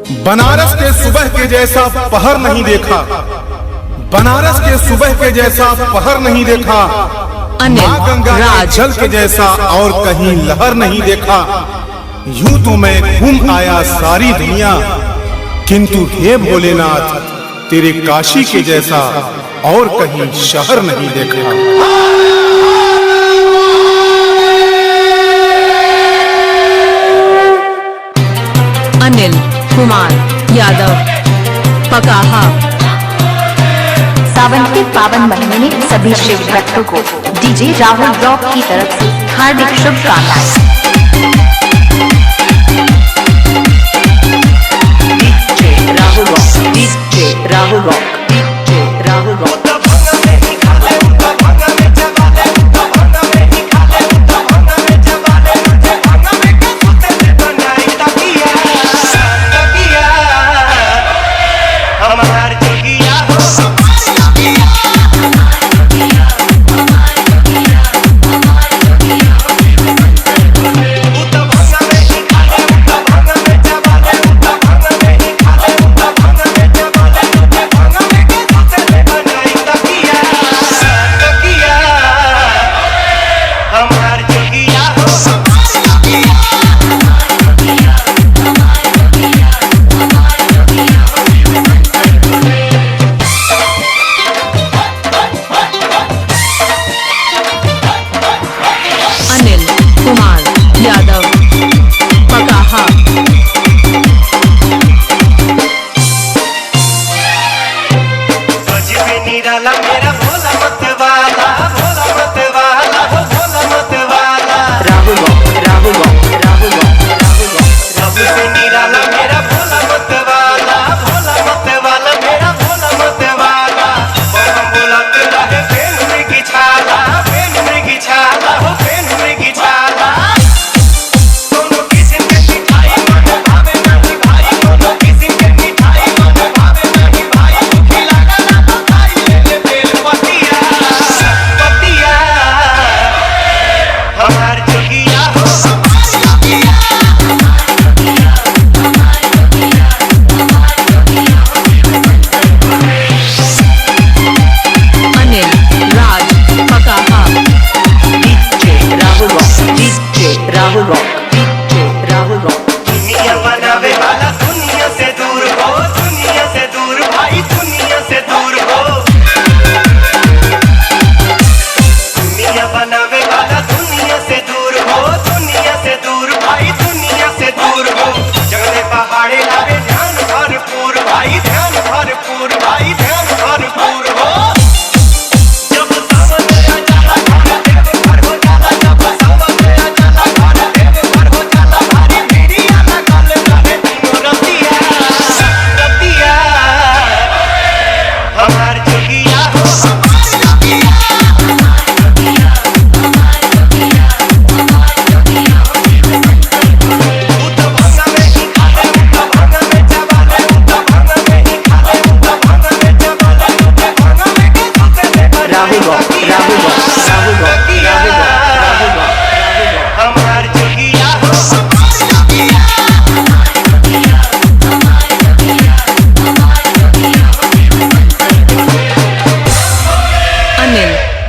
बनारस के सुबह के जैसा पहर नहीं देखा, बनारस के सुबह के जैसा पहर नहीं देखा, माँ गंगा के जल के जैसा और कहीं लहर नहीं देखा। यूं तो मैं घूम आया सारी दुनिया, किंतु हे भोलेनाथ तेरे काशी के जैसा और कहीं शहर नहीं देखा। अनिल कुमार यादव पकाहा। सावन के पावन महीने में सभी शिव भक्तों को डीजे राहुल रॉक की तरफ से हार्दिक शुभकामनाएं। Rahul rock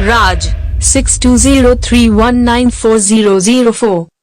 Raj 6203194004